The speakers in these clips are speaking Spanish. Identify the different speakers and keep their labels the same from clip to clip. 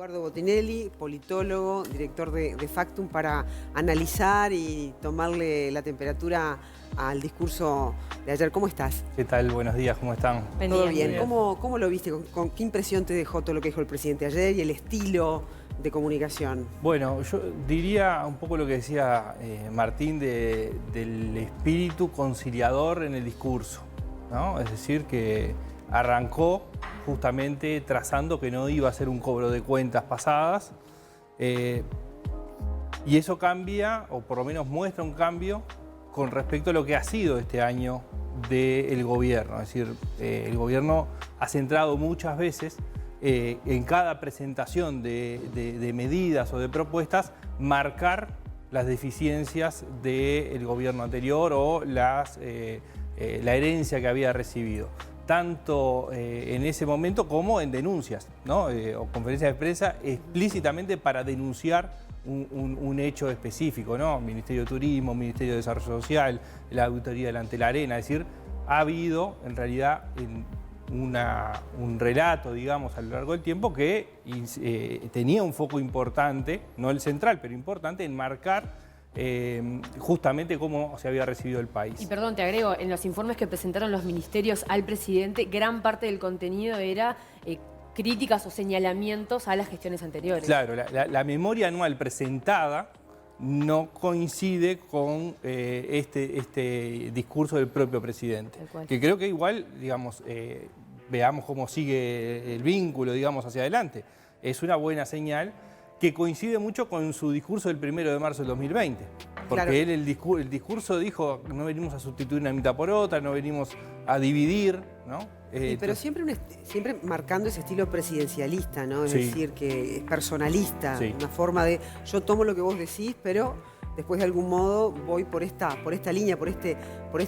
Speaker 1: Eduardo Botinelli, politólogo, director de Factum, para analizar y tomarle la temperatura al discurso de ayer. ¿Cómo estás?
Speaker 2: ¿Qué tal? Buenos días, ¿cómo están?
Speaker 1: ¿Todo bien? ¿Cómo lo viste? ¿Con qué impresión te dejó todo lo que dijo el presidente ayer y el estilo de comunicación?
Speaker 2: Bueno, yo diría un poco lo que decía Martín del espíritu conciliador en el discurso, ¿no? Es decir, que arrancó justamente trazando que no iba a ser un cobro de cuentas pasadas y eso cambia, o por lo menos muestra un cambio con respecto a lo que ha sido este año del gobierno. Es decir, el gobierno ha centrado muchas veces en cada presentación de medidas o de propuestas marcar las deficiencias del gobierno anterior o la herencia que había recibido, tanto en ese momento como en denuncias, ¿no? O conferencias de prensa explícitamente para denunciar un hecho específico, ¿no? Ministerio de Turismo, Ministerio de Desarrollo Social, la Auditoría delante de la Arena. Es decir, ha habido en realidad un relato, digamos, a lo largo del tiempo que tenía un foco importante, no el central, pero importante, en marcar justamente cómo se había recibido el país.
Speaker 3: Y perdón, te agrego, en los informes que presentaron los ministerios al presidente, gran parte del contenido era críticas o señalamientos a las gestiones anteriores.
Speaker 2: Claro, la memoria anual presentada no coincide con este discurso del propio presidente. Que creo que igual, digamos, veamos cómo sigue el vínculo, digamos, hacia adelante. Es una buena señal que coincide mucho con su discurso del 1 de marzo del 2020. Porque claro, él el discurso dijo, no venimos a sustituir una mitad por otra, no venimos a dividir, ¿no?
Speaker 1: Sí, pero siempre marcando ese estilo presidencialista, ¿no? Es decir, que es personalista, una forma de yo tomo lo que vos decís, pero después de algún modo voy por esta línea, por este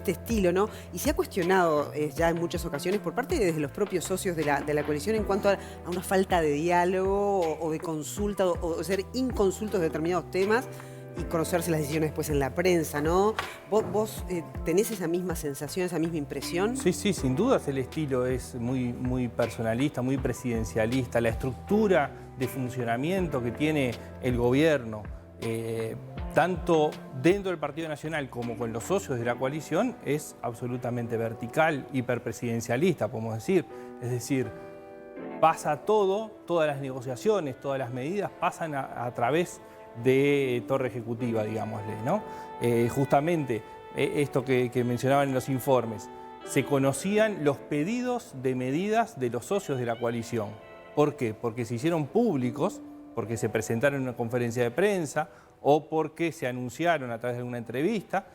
Speaker 1: estilo, ¿no? Y se ha cuestionado ya en muchas ocasiones por parte de los propios socios de la coalición en cuanto a una falta de diálogo o de consulta o ser inconsultos de determinados temas y conocerse las decisiones después en la prensa, ¿no? ¿Vos tenés esa misma sensación, esa misma impresión?
Speaker 2: Sí, sí, sin dudas el estilo es muy personalista, muy presidencialista. La estructura de funcionamiento que tiene el gobierno, tanto dentro del Partido Nacional como con los socios de la coalición, es absolutamente vertical, hiperpresidencialista, podemos decir. Es decir, pasa todo, todas las negociaciones, todas las medidas pasan a través de torre ejecutiva, digámosle, ¿no? Justamente esto que mencionaban en los informes, se conocían los pedidos de medidas de los socios de la coalición. ¿Por qué? Porque se hicieron públicos, porque se presentaron en una conferencia de prensa o porque se anunciaron a través de una entrevista,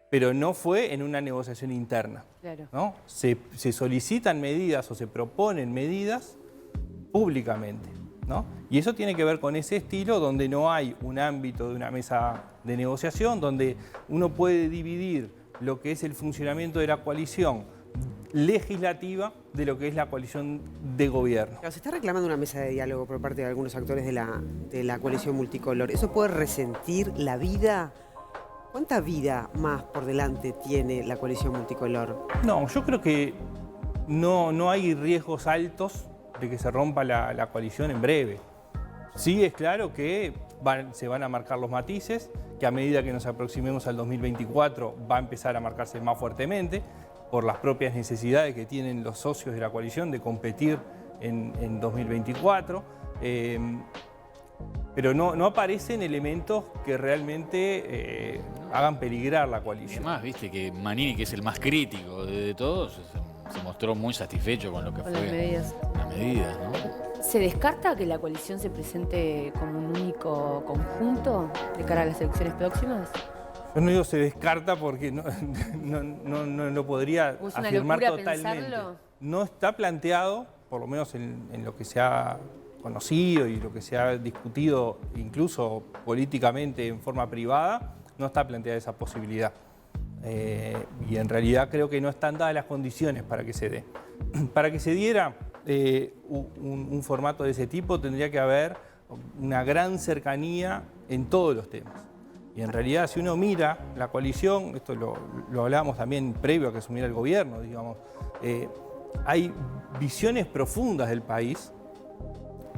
Speaker 2: pero no fue en una negociación interna,
Speaker 3: claro,
Speaker 2: ¿no? Se solicitan medidas o se proponen medidas públicamente, ¿no? Y eso tiene que ver con ese estilo donde no hay un ámbito de una mesa de negociación, donde uno puede dividir lo que es el funcionamiento de la coalición legislativa de lo que es la coalición de gobierno.
Speaker 1: Claro, se está reclamando una mesa de diálogo por parte de algunos actores de la coalición multicolor. ¿Eso puede resentir la vida? ¿Cuánta vida más por delante tiene la coalición multicolor?
Speaker 2: No, yo creo que no hay riesgos altos de que se rompa la coalición en breve. Sí es claro que se van a marcar los matices, que a medida que nos aproximemos al 2024 va a empezar a marcarse más fuertemente por las propias necesidades que tienen los socios de la coalición de competir en 2024. Pero no aparecen elementos que realmente hagan peligrar la coalición.
Speaker 4: Además, viste que Manini, que es el más crítico de todos, se mostró muy satisfecho con lo que fue
Speaker 3: las medidas,
Speaker 4: ¿no?
Speaker 3: ¿Se descarta que la coalición se presente como un único conjunto de cara a las elecciones próximas?
Speaker 2: Yo no digo se descarta porque no lo podría afirmar totalmente.
Speaker 3: Pensarlo.
Speaker 2: No está planteado, por lo menos en lo que se ha conocido y lo que se ha discutido incluso políticamente en forma privada, no está planteada esa posibilidad. Y en realidad creo que no están dadas las condiciones para que se dé. Para que se diera un formato de ese tipo tendría que haber una gran cercanía en todos los temas. Y en realidad si uno mira la coalición, esto lo hablábamos también previo a que asumiera el gobierno, digamos, hay visiones profundas del país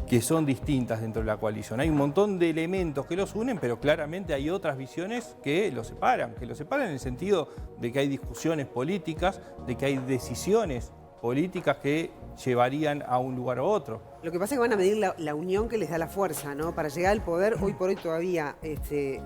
Speaker 2: que son distintas dentro de la coalición. Hay un montón de elementos que los unen, pero claramente hay otras visiones que los separan en el sentido de que hay discusiones políticas, de que hay decisiones políticas que llevarían a un lugar u otro.
Speaker 1: Lo que pasa es que van a medir la unión que les da la fuerza, ¿no? Para llegar al poder, hoy por hoy todavía se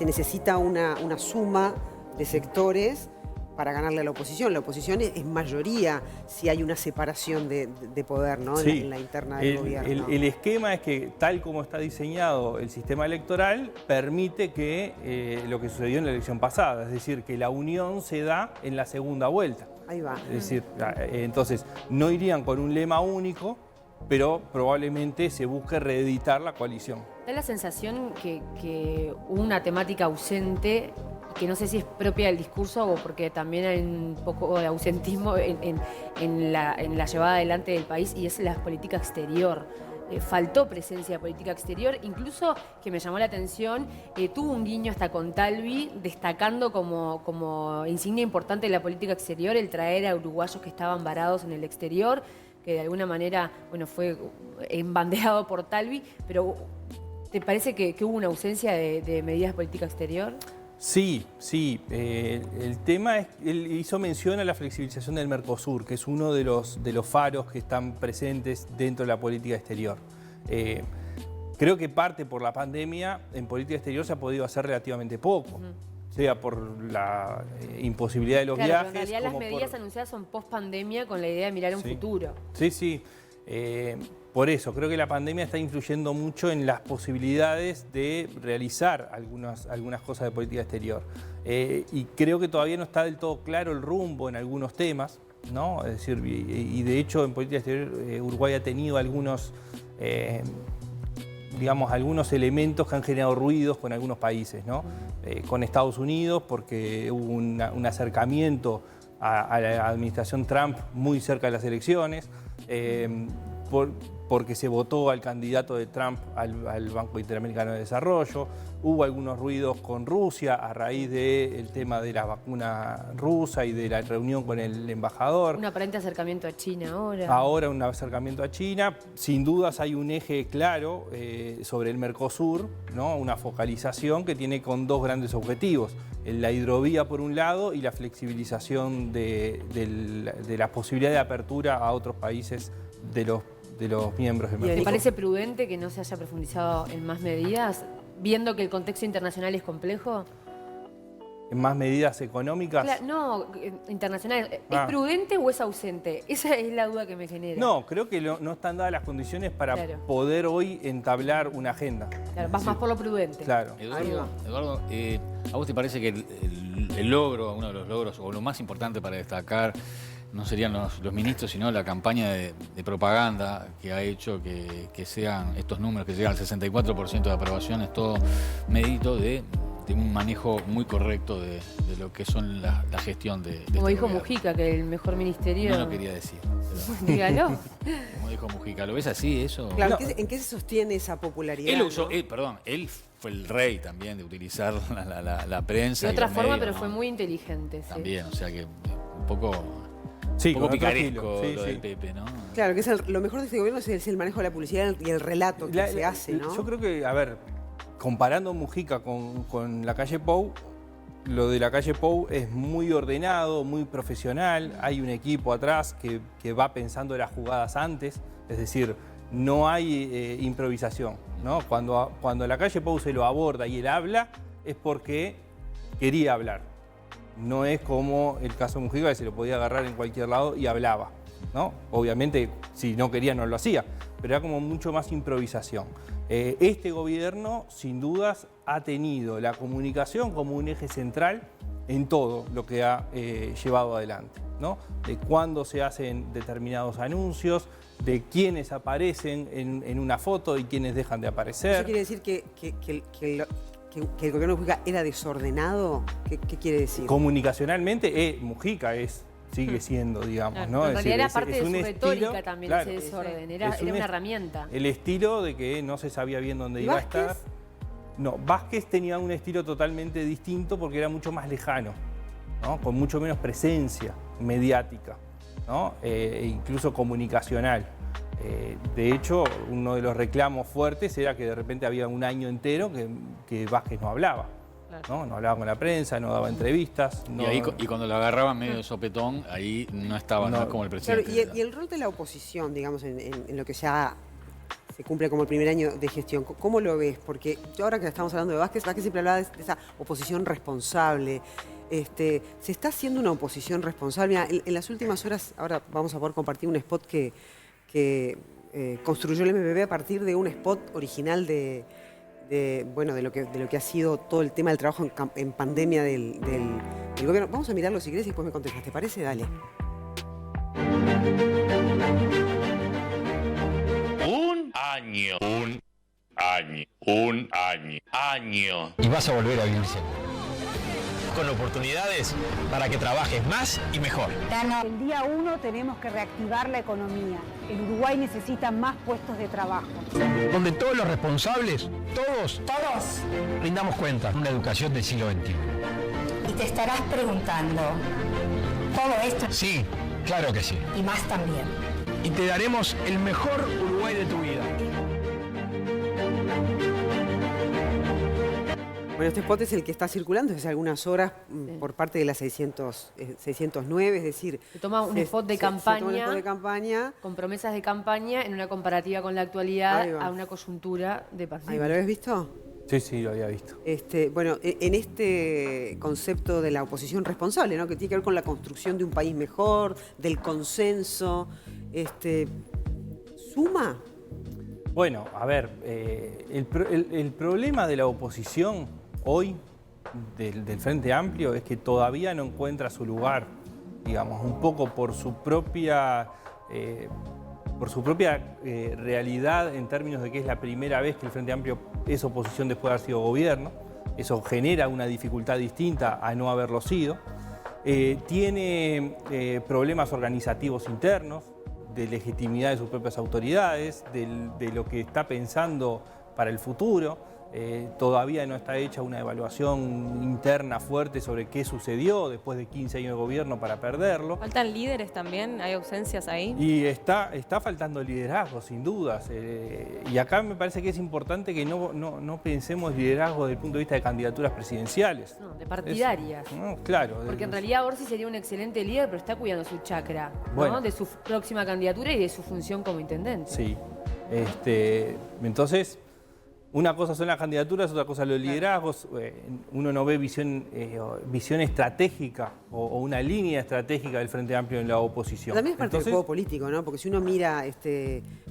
Speaker 1: necesita una suma de sectores para ganarle a la oposición. La oposición es mayoría si hay una separación de poder, ¿no?
Speaker 2: Sí.
Speaker 1: En la interna del gobierno.
Speaker 2: El esquema es que, tal como está diseñado el sistema electoral, permite que lo que sucedió en la elección pasada, es decir, que la unión se da en la segunda vuelta.
Speaker 1: Ahí va.
Speaker 2: Es decir, entonces no irían con un lema único, pero probablemente se busque reeditar la coalición.
Speaker 3: Da la sensación que hubo una temática ausente, que no sé si es propia del discurso o porque también hay un poco de ausentismo en la llevada adelante del país, y es la política exterior. Faltó presencia de política exterior, incluso, que me llamó la atención, tuvo un guiño hasta con Talvi, destacando como insignia importante de la política exterior el traer a uruguayos que estaban varados en el exterior, que de alguna manera, bueno, fue embanderado por Talvi, pero ¿te parece que hubo una ausencia de medidas de política exterior?
Speaker 2: Sí. El tema es, él hizo mención a la flexibilización del Mercosur, que es uno de los faros que están presentes dentro de la política exterior. Creo que parte por la pandemia, en política exterior se ha podido hacer relativamente poco. Sea por la imposibilidad de los viajes.
Speaker 3: En realidad las medidas anunciadas son post-pandemia con la idea de mirar un futuro.
Speaker 2: Sí. Por eso, creo que la pandemia está influyendo mucho en las posibilidades de realizar algunas cosas de política exterior. Y creo que todavía no está del todo claro el rumbo en algunos temas, ¿no? Es decir, y de hecho en política exterior Uruguay ha tenido algunos elementos que han generado ruidos con algunos países, ¿no? Con Estados Unidos, porque hubo un acercamiento a la administración Trump muy cerca de las elecciones, porque se votó al candidato de Trump al Banco Interamericano de Desarrollo. Hubo algunos ruidos con Rusia a raíz del tema de la vacuna rusa y de la reunión con el embajador.
Speaker 3: Un aparente acercamiento a China ahora.
Speaker 2: Ahora un acercamiento a China. Sin dudas hay un eje claro sobre el Mercosur, ¿no? Una focalización que tiene con dos grandes objetivos. La hidrovía por un lado y la flexibilización de la posibilidad de apertura a otros países de los miembros del Mercosur.
Speaker 3: ¿Te parece prudente que no se haya profundizado en más medidas, viendo que el contexto internacional es complejo?
Speaker 2: ¿En más medidas económicas?
Speaker 3: Claro, no, internacional. ¿Es prudente o es ausente? Esa es la duda que me genera.
Speaker 2: No, creo que no están dadas las condiciones para poder hoy entablar una agenda.
Speaker 3: Claro, vas más por lo prudente.
Speaker 2: Claro.
Speaker 4: Eduardo, ¿a vos te parece que el logro, uno de los logros, o lo más importante para destacar, no serían los ministros, sino la campaña de propaganda que ha hecho que sean estos números que llegan al 64% de aprobación? Es todo mérito de un manejo muy correcto de lo que son la gestión de
Speaker 3: Como dijo
Speaker 4: gobierno.
Speaker 3: Mujica, que el mejor ministerio...
Speaker 4: No lo quería decir.
Speaker 3: Dígalo.
Speaker 4: Como dijo Mujica, ¿lo ves así eso?
Speaker 1: Claro, ¿en qué se sostiene esa popularidad?
Speaker 4: Él usó, él fue el rey también de utilizar la prensa.
Speaker 3: De otra
Speaker 4: los
Speaker 3: forma,
Speaker 4: medios,
Speaker 3: pero fue muy inteligente.
Speaker 4: También, o sea que un poco...
Speaker 2: Sí,
Speaker 4: un poco picaresco
Speaker 2: sí,
Speaker 4: lo del Pepe, ¿no?
Speaker 1: Claro, que lo mejor de este gobierno es el manejo de la publicidad y el relato que se hace, ¿no?
Speaker 2: Yo creo que, a ver, comparando Mujica con la calle Pou, lo de la calle Pou es muy ordenado, muy profesional. Hay un equipo atrás que va pensando las jugadas antes, es decir, no hay improvisación, ¿no? Cuando la calle Pou se lo aborda y él habla, es porque quería hablar. No es como el caso de Mujica, que se lo podía agarrar en cualquier lado y hablaba, ¿no? Obviamente, si no quería, no lo hacía, pero era como mucho más improvisación. Este gobierno, sin dudas, ha tenido la comunicación como un eje central en todo lo que ha llevado adelante, ¿no? De cuándo se hacen determinados anuncios, de quiénes aparecen en una foto y quiénes dejan de aparecer.
Speaker 1: ¿Eso quiere decir que el gobierno de Mujica era desordenado? ¿Qué quiere decir?
Speaker 2: Comunicacionalmente, Mujica sigue siendo, digamos, ¿no?
Speaker 3: En realidad era parte de su
Speaker 2: un
Speaker 3: retórica
Speaker 2: estilo,
Speaker 3: también,
Speaker 2: claro,
Speaker 3: ese desorden, era una herramienta.
Speaker 2: El estilo de que no se sabía bien dónde iba a estar. No, Vázquez tenía un estilo totalmente distinto porque era mucho más lejano, ¿no? Con mucho menos presencia mediática, ¿no? E incluso comunicacional. De hecho, uno de los reclamos fuertes era que de repente había un año entero que Vázquez no hablaba. ¿No? No hablaba con la prensa, no daba entrevistas. No...
Speaker 4: Y cuando lo agarraban medio de sopetón, ahí no estaba, no es como el presidente.
Speaker 1: Claro, y el rol de la oposición, digamos, en lo que ya se cumple como el primer año de gestión, ¿cómo lo ves? Porque yo ahora que estamos hablando de Vázquez siempre hablaba de esa oposición responsable. Se está haciendo una oposición responsable. Mira, en las últimas horas, ahora vamos a poder compartir un spot que construyó el MPP a partir de un spot original de lo que ha sido todo el tema del trabajo en pandemia del gobierno. Vamos a mirarlo si querés y después me contestas. ¿Te parece? Dale.
Speaker 5: Un año.
Speaker 6: Y vas a volver a vivir seguro. Con oportunidades para que trabajes más y mejor.
Speaker 7: El día 1 tenemos que reactivar la economía. El Uruguay necesita más puestos de trabajo.
Speaker 6: Donde todos los responsables, todos, rindamos cuenta. Una educación del siglo XXI.
Speaker 8: Y te estarás preguntando, ¿todo esto?
Speaker 6: Sí, claro que sí.
Speaker 8: Y más también.
Speaker 6: Y te daremos el mejor Uruguay de tu vida.
Speaker 1: Bueno, este spot es el que está circulando desde algunas horas por parte de la 609, es decir...
Speaker 3: Se toma un spot de
Speaker 1: campaña
Speaker 3: con promesas de campaña en una comparativa con la actualidad a una coyuntura de pandemia.
Speaker 1: Ahí va, ¿lo habías visto?
Speaker 2: Sí, lo había visto.
Speaker 1: Bueno, en este concepto de la oposición responsable, ¿no? Que tiene que ver con la construcción de un país mejor, del consenso, ¿suma?
Speaker 2: Bueno, a ver, el problema de la oposición hoy, del Frente Amplio, es que todavía no encuentra su lugar, digamos, un poco por su propia realidad en términos de que es la primera vez que el Frente Amplio es oposición después de haber sido gobierno. Eso genera una dificultad distinta a no haberlo sido. Tiene problemas organizativos internos, de legitimidad de sus propias autoridades, de lo que está pensando para el futuro. Todavía no está hecha una evaluación interna fuerte sobre qué sucedió después de 15 años de gobierno para perderlo.
Speaker 9: ¿Faltan líderes también? ¿Hay ausencias ahí?
Speaker 2: Y está faltando liderazgo, sin dudas. Y acá me parece que es importante que no pensemos liderazgo desde el punto de vista de candidaturas presidenciales.
Speaker 3: No, de partidarias.
Speaker 2: Claro.
Speaker 3: Porque en realidad Orsi sería un excelente líder, pero está cuidando su chakra, ¿no?
Speaker 2: Bueno.
Speaker 3: De su próxima candidatura y de su función como intendente.
Speaker 2: Sí. Entonces, una cosa son las candidaturas, otra cosa los liderazgos. Uno no ve visión estratégica o una línea estratégica del Frente Amplio en la oposición.
Speaker 1: También es parte del juego político, ¿no? Porque si uno mira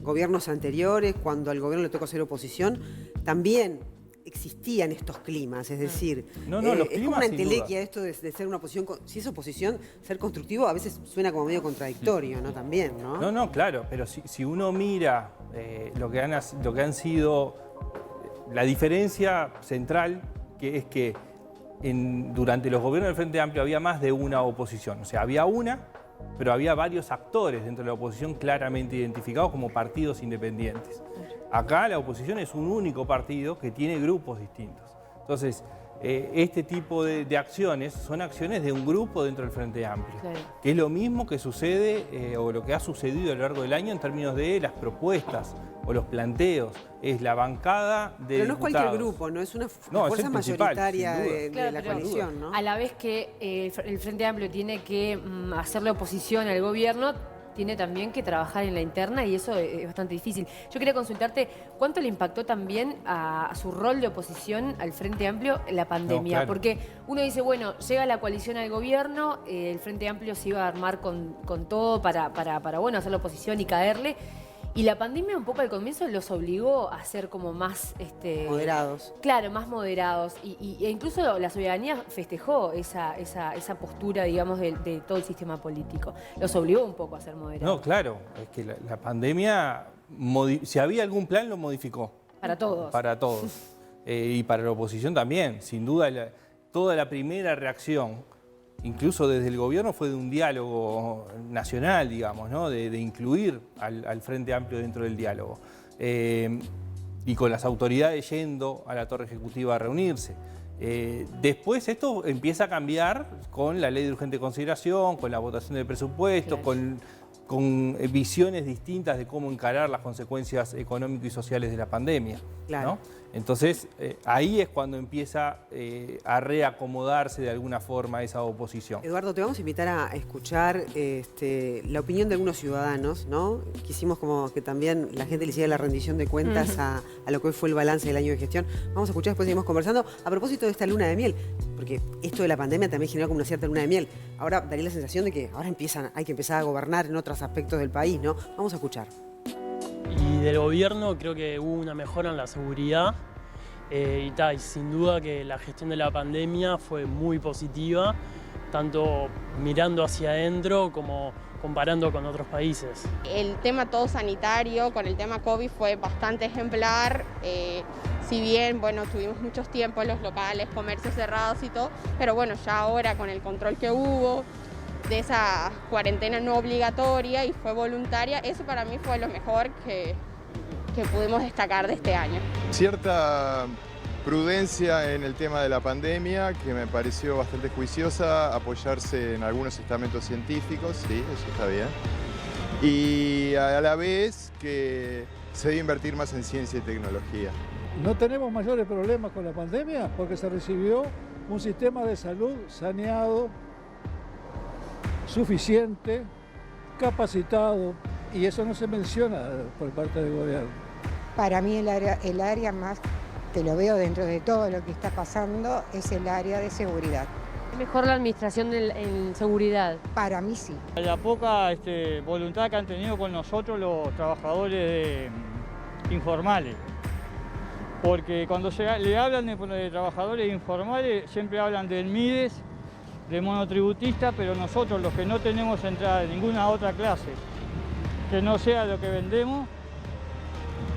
Speaker 1: gobiernos anteriores, cuando al gobierno le tocó hacer oposición, también existían estos climas, es decir, es como una entelequia esto de ser una oposición, si es oposición, ser constructivo a veces suena como medio contradictorio, ¿no? También, ¿no?
Speaker 2: No, claro, pero si uno mira lo que han sido, la diferencia central, que es que durante los gobiernos del Frente Amplio había más de una oposición, o sea, había una, pero había varios actores dentro de la oposición claramente identificados como partidos independientes. Acá la oposición es un único partido que tiene grupos distintos. Entonces, este tipo de acciones son acciones de un grupo dentro del Frente Amplio, claro, que es lo mismo que sucede o lo que ha sucedido a lo largo del año en términos de las propuestas o los planteos. Es la bancada de
Speaker 1: Pero no
Speaker 2: diputados.
Speaker 1: Es cualquier grupo, ¿no? Es una fuerza mayoritaria de la coalición, ¿no?
Speaker 3: A la vez que el Frente Amplio tiene que hacerle oposición al gobierno, tiene también que trabajar en la interna y eso es bastante difícil. Yo quería consultarte, ¿cuánto le impactó también a su rol de oposición al Frente Amplio la pandemia?
Speaker 2: Claro.
Speaker 3: Porque uno dice, bueno, llega la coalición al gobierno, el Frente Amplio se iba a armar con todo para bueno, hacer la oposición y caerle. Y la pandemia un poco al comienzo los obligó a ser como más...
Speaker 1: moderados.
Speaker 3: Claro, más moderados. E incluso la ciudadanía festejó esa postura, digamos, de todo el sistema político. Los obligó un poco a ser moderados.
Speaker 2: No, claro. Es que la pandemia, si había algún plan, lo modificó.
Speaker 3: Para todos.
Speaker 2: Para todos. Y para la oposición también. Sin duda, toda la primera reacción, incluso desde el gobierno, fue de un diálogo nacional, digamos, ¿no? De incluir al Frente Amplio dentro del diálogo. Y con las autoridades yendo a la Torre Ejecutiva a reunirse. Después esto empieza a cambiar con la ley de urgente consideración, con la votación del presupuesto, claro, con visiones distintas de cómo encarar las consecuencias económicas y sociales de la pandemia.
Speaker 1: Claro.
Speaker 2: ¿No? Entonces, ahí es cuando empieza a reacomodarse de alguna forma esa oposición.
Speaker 1: Eduardo, te vamos a invitar a escuchar la opinión de algunos ciudadanos, ¿no? Quisimos como que también la gente le hiciera la rendición de cuentas a lo que hoy fue el balance del año de gestión. Vamos a escuchar, después seguimos conversando. A propósito de esta luna de miel, porque esto de la pandemia también generó como una cierta luna de miel. Ahora daría la sensación de que ahora hay que empezar a gobernar en otros aspectos del país, ¿no? Vamos a escuchar.
Speaker 10: Y del gobierno creo que hubo una mejora en la seguridad y sin duda que la gestión de la pandemia fue muy positiva, tanto mirando hacia adentro como comparando con otros países.
Speaker 11: El tema todo sanitario con el tema COVID fue bastante ejemplar, si bien bueno, tuvimos muchos tiempos los locales, comercios cerrados y todo, pero bueno, ya ahora con el control que hubo, de esa cuarentena no obligatoria y fue voluntaria, eso para mí fue lo mejor que pudimos destacar de este año.
Speaker 12: Cierta prudencia en el tema de la pandemia, que me pareció bastante juiciosa, apoyarse en algunos estamentos científicos, sí, eso está bien. Y a la vez que se debe invertir más en ciencia y tecnología.
Speaker 13: No tenemos mayores problemas con la pandemia porque se recibió un sistema de salud saneado, suficiente, capacitado, y eso no se menciona por parte del gobierno.
Speaker 14: Para mí el área más que lo veo dentro de todo lo que está pasando es el área de seguridad.
Speaker 3: ¿Mejor la administración en seguridad?
Speaker 14: Para mí sí.
Speaker 15: La poca voluntad que han tenido con nosotros los trabajadores informales. Porque cuando le hablan de trabajadores informales, siempre hablan del MIDES, de monotributista, pero nosotros los que no tenemos entrada en ninguna otra clase que no sea lo que vendemos,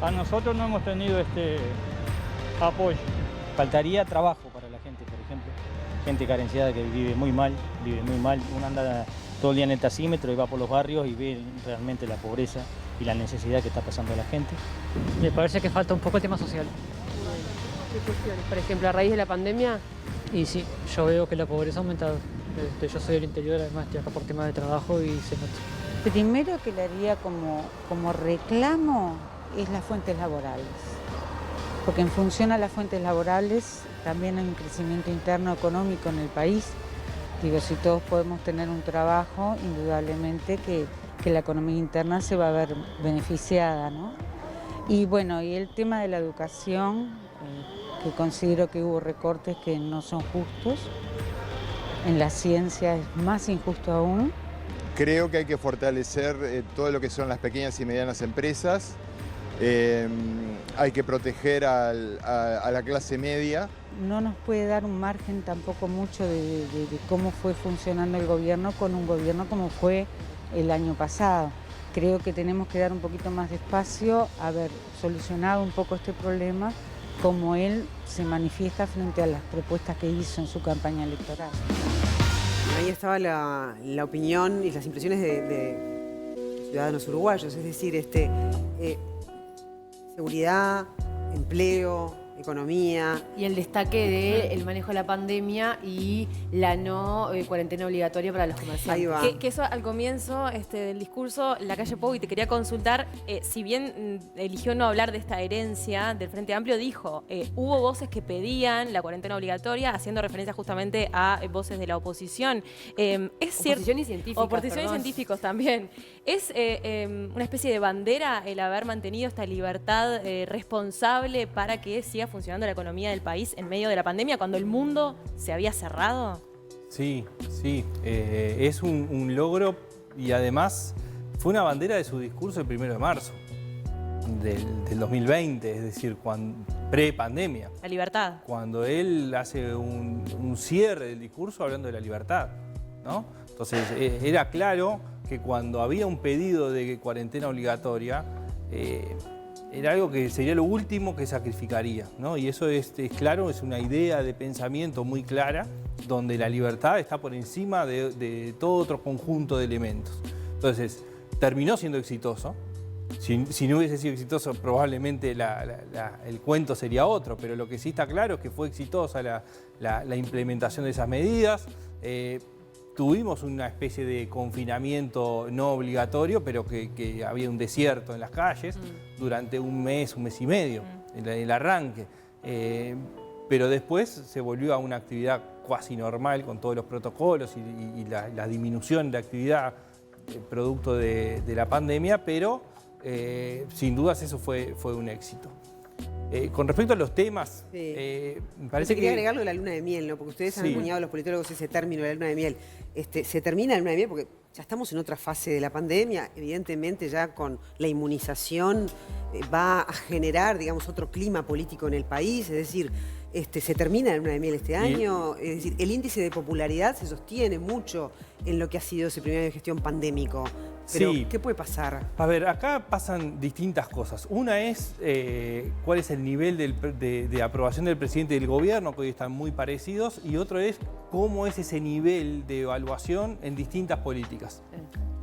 Speaker 15: a nosotros no hemos tenido apoyo.
Speaker 16: Faltaría trabajo para la gente, por ejemplo, gente carenciada que vive muy mal, uno anda todo el día en el taxímetro y va por los barrios y ve realmente la pobreza y la necesidad que está pasando la gente.
Speaker 17: Me parece que falta un poco el tema social.
Speaker 3: ¿Qué cuestiones? Por ejemplo, a raíz de la pandemia.
Speaker 17: Y sí, yo veo que la pobreza ha aumentado. Yo soy del interior, además estoy acá por temas de trabajo y se nota.
Speaker 18: Primero que le haría como reclamo es las fuentes laborales. Porque en función a las fuentes laborales también hay un crecimiento interno económico en el país. Digo, si todos podemos tener un trabajo, indudablemente que la economía interna se va a ver beneficiada, ¿no? Y bueno, y el tema de la educación, que considero que hubo recortes que no son justos. En la ciencia es más injusto aún.
Speaker 12: Creo que hay que fortalecer todo lo que son las pequeñas y medianas empresas. Hay que proteger a la clase media.
Speaker 18: No nos puede dar un margen tampoco mucho de cómo fue funcionando el gobierno con un gobierno como fue el año pasado. Creo que tenemos que dar un poquito más de espacio, haber solucionado un poco este problema, como él se manifiesta frente a las propuestas que hizo en su campaña electoral.
Speaker 1: Ahí estaba la opinión y las impresiones de ciudadanos uruguayos, es decir, seguridad, empleo, economía.
Speaker 3: Y el destaque del manejo de la pandemia y la no cuarentena obligatoria para los comerciantes.
Speaker 1: Ahí va.
Speaker 9: Que eso al comienzo del discurso, Lacalle Pou, y te quería consultar, si bien eligió no hablar de esta herencia del Frente Amplio, dijo, hubo voces que pedían la cuarentena obligatoria, haciendo referencia justamente a voces de la oposición. ¿Es cierto?
Speaker 3: Oposición y científicos.
Speaker 9: Oposición y científicos también. ¿Es una especie de bandera el haber mantenido esta libertad responsable para que siga funcionando la economía del país en medio de la pandemia cuando el mundo se había cerrado?
Speaker 2: Sí, sí. Es un logro y además fue una bandera de su discurso el 1 de marzo del 2020, es decir, pre-pandemia.
Speaker 9: La libertad.
Speaker 2: Cuando él hace un cierre del discurso hablando de la libertad, ¿no? Entonces, era claro que cuando había un pedido de cuarentena obligatoria, era algo que sería lo último que sacrificaría, ¿no? Y eso es claro, es una idea de pensamiento muy clara, donde la libertad está por encima de todo otro conjunto de elementos. Entonces, terminó siendo exitoso. Si no hubiese sido exitoso, probablemente el cuento sería otro, pero lo que sí está claro es que fue exitosa la implementación de esas medidas. tuvimos una especie de confinamiento no obligatorio, pero que había un desierto en las calles durante un mes y medio, el arranque. Pero después se volvió a una actividad cuasi normal con todos los protocolos y la disminución de actividad producto de la pandemia, pero sin dudas eso fue un éxito. Con respecto a los temas, me parece
Speaker 1: quería
Speaker 2: que...
Speaker 1: agregar lo de la luna de miel, ¿no? Porque ustedes han acuñado, los politólogos, ese término de la luna de miel. Se termina la luna de miel porque ya estamos en otra fase de la pandemia. Evidentemente ya con la inmunización va a generar, digamos, otro clima político en el país. Es decir, se termina la luna de miel este año. Es decir, el índice de popularidad se sostiene mucho en lo que ha sido ese primer año de gestión pandémico. Pero,
Speaker 2: sí.
Speaker 1: ¿qué puede pasar?
Speaker 2: A ver, acá pasan distintas cosas. Una es cuál es el nivel de aprobación del presidente y del gobierno, que hoy están muy parecidos, y otro es cómo es ese nivel de evaluación en distintas políticas.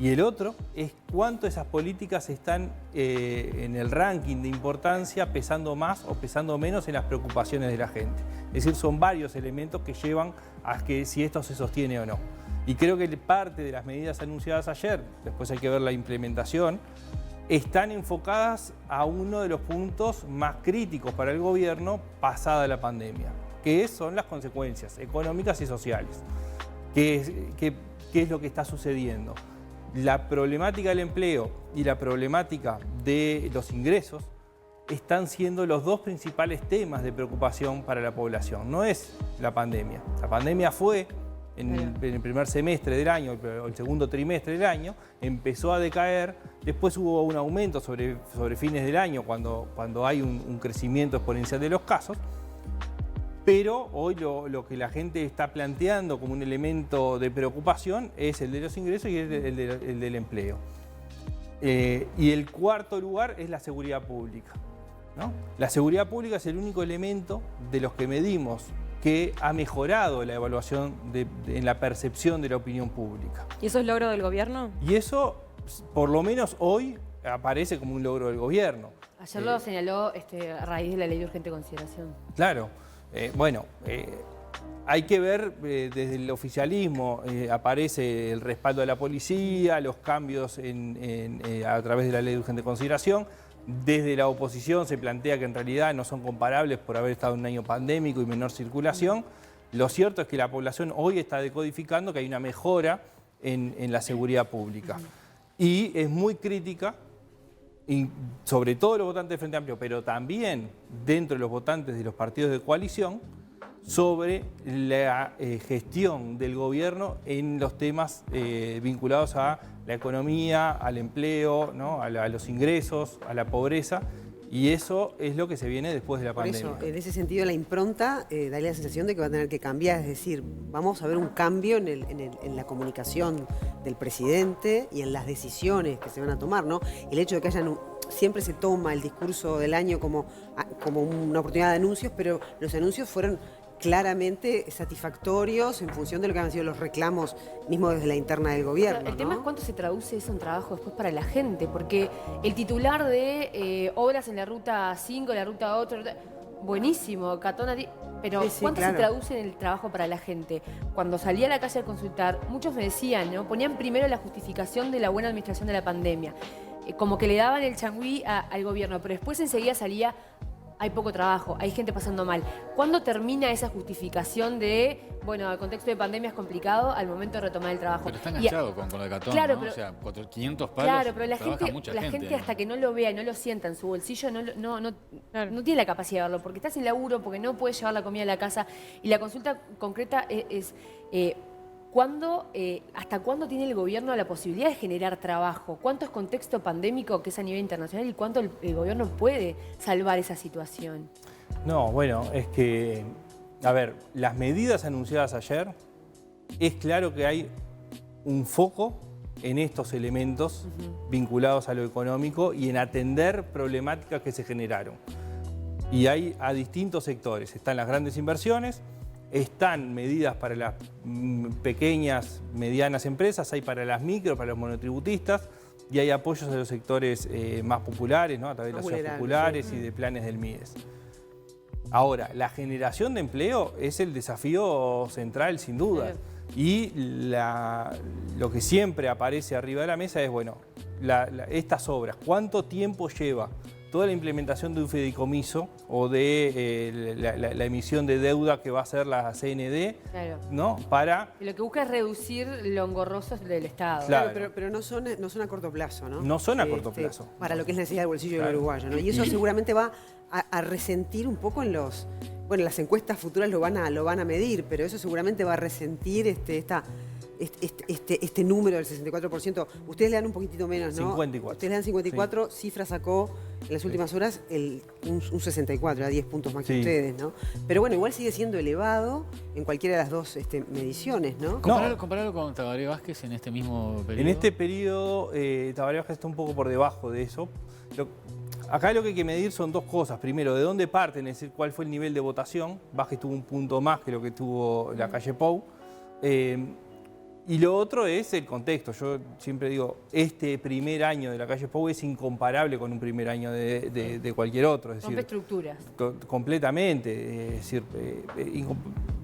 Speaker 2: Y el otro es cuánto esas políticas están en el ranking de importancia, pesando más o pesando menos en las preocupaciones de la gente. Es decir, son varios elementos que llevan a que si esto se sostiene o no. Y creo que parte de las medidas anunciadas ayer, después hay que ver la implementación, están enfocadas a uno de los puntos más críticos para el gobierno pasada la pandemia, que son las consecuencias económicas y sociales. ¿Qué es lo que está sucediendo? La problemática del empleo y la problemática de los ingresos están siendo los dos principales temas de preocupación para la población. No es la pandemia. La pandemia fue en el primer semestre del año, o el segundo trimestre del año, empezó a decaer. Después hubo un aumento sobre fines del año cuando hay un crecimiento exponencial de los casos. Pero hoy lo que la gente está planteando como un elemento de preocupación es el de los ingresos y el del empleo. Y el cuarto lugar es la seguridad pública, ¿no? La seguridad pública es el único elemento de los que medimos que ha mejorado la evaluación en la percepción de la opinión pública.
Speaker 9: ¿Y eso es logro del gobierno?
Speaker 2: Y eso, por lo menos hoy, aparece como un logro del gobierno.
Speaker 3: Ayer lo señaló a raíz de la ley de urgente consideración.
Speaker 2: Claro. Hay que ver, desde el oficialismo aparece el respaldo de la policía, los cambios a través de la ley de urgente consideración. Desde la oposición se plantea que en realidad no son comparables por haber estado en un año pandémico y menor circulación. Lo cierto es que la población hoy está decodificando que hay una mejora en la seguridad pública. Y es muy crítica, y sobre todo los votantes de Frente Amplio, pero también dentro de los votantes de los partidos de coalición, sobre la gestión del gobierno en los temas vinculados a la economía, al empleo, ¿no? a los ingresos, a la pobreza, y eso es lo que se viene después de la pandemia.
Speaker 1: Por eso, en ese sentido, la impronta da la sensación de que va a tener que cambiar, es decir, vamos a ver un cambio en la comunicación del presidente y en las decisiones que se van a tomar, ¿no? El hecho de que siempre se toma el discurso del año como una oportunidad de anuncios, pero los anuncios fueron claramente satisfactorios en función de lo que han sido los reclamos mismo desde la interna del gobierno.
Speaker 3: El tema es cuánto se traduce eso en trabajo después para la gente, porque el titular de obras en la ruta 5, la ruta 8, buenísimo, Catona, pero ¿cuánto se traduce en el trabajo para la gente? Cuando salía a la calle a consultar, muchos me decían, ¿no? Ponían primero la justificación de la buena administración de la pandemia, como que le daban el changüí al gobierno, pero después enseguida salía: hay poco trabajo, hay gente pasando mal. ¿Cuándo termina esa justificación de, bueno, el contexto de pandemia es complicado al momento de retomar el trabajo?
Speaker 4: Pero está enganchado con lo de Catón,
Speaker 3: claro,
Speaker 4: ¿no?
Speaker 3: Pero,
Speaker 4: o sea, 500 palos,
Speaker 3: claro, pero la gente
Speaker 4: ¿no?
Speaker 3: hasta que no lo vea y no lo sienta en su bolsillo no tiene la capacidad de verlo, porque está sin laburo, porque no puede llevar la comida a la casa. Y la consulta concreta es ¿hasta cuándo tiene el gobierno la posibilidad de generar trabajo? ¿Cuánto es contexto pandémico, que es a nivel internacional, y cuánto el gobierno puede salvar esa situación?
Speaker 2: No, bueno, es que, a ver, las medidas anunciadas ayer, es claro que hay un foco en estos elementos vinculados a lo económico y en atender problemáticas que se generaron. Y hay a distintos sectores. Están las grandes inversiones, están medidas para las pequeñas, medianas empresas, hay para las micro, para los monotributistas, y hay apoyos a los sectores más populares, ¿no? A través de las ciudades populares y de planes del MIDES. Ahora, la generación de empleo es el desafío central, sin duda. Y lo que siempre aparece arriba de la mesa es, bueno, estas obras, ¿cuánto tiempo lleva toda la implementación de un fideicomiso o de la emisión de deuda que va a hacer la CND,
Speaker 3: claro,
Speaker 2: ¿no? Para...
Speaker 3: Lo que busca es reducir lo engorroso del Estado.
Speaker 1: Claro, pero no son a corto plazo, ¿no?
Speaker 2: No son a corto plazo.
Speaker 1: Para lo que es la necesidad del bolsillo del uruguayo, ¿no? Y eso seguramente va a resentir un poco en los... Bueno, las encuestas futuras lo van a medir, pero eso seguramente va a resentir este número del 64%. Ustedes le dan un poquitito menos, ¿no?
Speaker 2: 54.
Speaker 1: Ustedes le dan 54, sí. Cifra sacó en las últimas horas un 64, a 10 puntos más que ustedes, ¿no? Pero bueno, igual sigue siendo elevado en cualquiera de las dos mediciones, ¿no?
Speaker 4: Compararlo con Tabaré Vázquez en este mismo periodo.
Speaker 2: En este periodo, Tabaré Vázquez está un poco por debajo de eso. Acá lo que hay que medir son dos cosas. Primero, de dónde parten, es decir, cuál fue el nivel de votación. Vázquez tuvo un punto más que lo que tuvo la calle Pou. Y lo otro es el contexto. Yo siempre digo, este primer año de la calle Pou es incomparable con un primer año de cualquier otro. Es decir,
Speaker 3: rompe estructuras.
Speaker 2: Completamente. Es decir,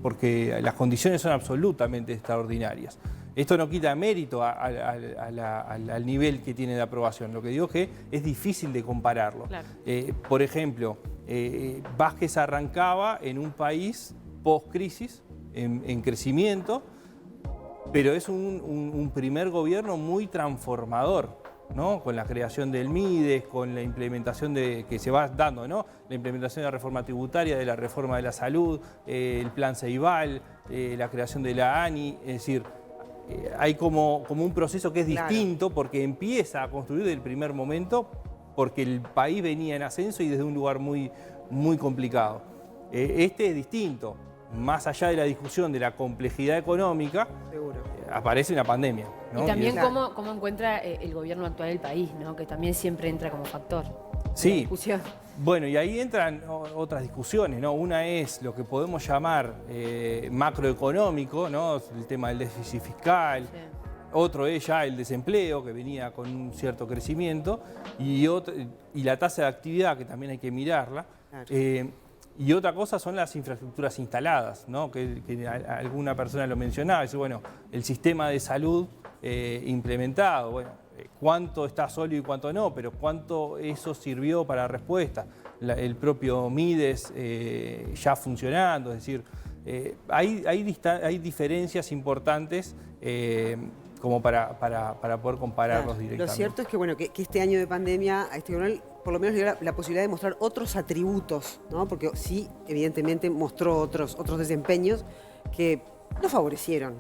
Speaker 2: porque las condiciones son absolutamente extraordinarias. Esto no quita mérito al nivel que tiene de aprobación. Lo que digo es que es difícil de compararlo. Claro. Por ejemplo, Vázquez arrancaba en un país post-crisis, en crecimiento, pero es un primer gobierno muy transformador, ¿no? Con la creación del MIDES, con la implementación que se va dando, ¿no? La implementación de la reforma tributaria, de la reforma de la salud, el plan Ceibal, la creación de la ANI, es decir, hay como un proceso que es distinto porque empieza a construir desde el primer momento porque el país venía en ascenso y desde un lugar muy, muy complicado. Este es distinto. Más allá de la discusión de la complejidad económica, aparece una pandemia, ¿no?
Speaker 3: Y también cómo encuentra el gobierno actual del país, ¿no? Que también siempre entra como factor.
Speaker 2: Sí.
Speaker 3: Discusión.
Speaker 2: Bueno, y ahí entran otras discusiones, ¿no? Una es lo que podemos llamar macroeconómico, ¿no? El tema del déficit fiscal. Sí. Otro es ya el desempleo, que venía con un cierto crecimiento, y la tasa de actividad, que también hay que mirarla. Claro. Y otra cosa son las infraestructuras instaladas, ¿no? Que alguna persona lo mencionaba, es, bueno, el sistema de salud implementado, bueno, cuánto está sólido y cuánto no, pero cuánto eso sirvió para la respuesta. El propio MIDES ya funcionando, es decir, hay diferencias importantes como para poder compararlos directamente.
Speaker 1: Lo cierto es que, bueno, que este año de pandemia a este gobierno por lo menos le dio la posibilidad de mostrar otros atributos, ¿no? Porque sí, evidentemente mostró otros desempeños que no favorecieron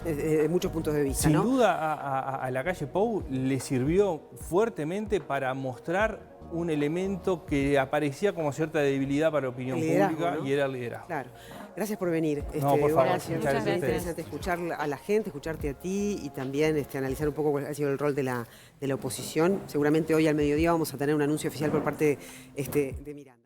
Speaker 1: desde muchos puntos de vista.
Speaker 2: Sin duda a la calle Pou le sirvió fuertemente para mostrar un elemento que aparecía como cierta debilidad para la opinión pública, ¿no? Y era el liderazgo.
Speaker 1: Claro. Gracias por venir.
Speaker 2: No, por favor.
Speaker 1: Gracias. Muchas gracias. Es interesante escuchar a la gente, escucharte a ti y también analizar un poco cuál ha sido el rol de la oposición. Seguramente hoy al mediodía vamos a tener un anuncio oficial por parte de Miranda.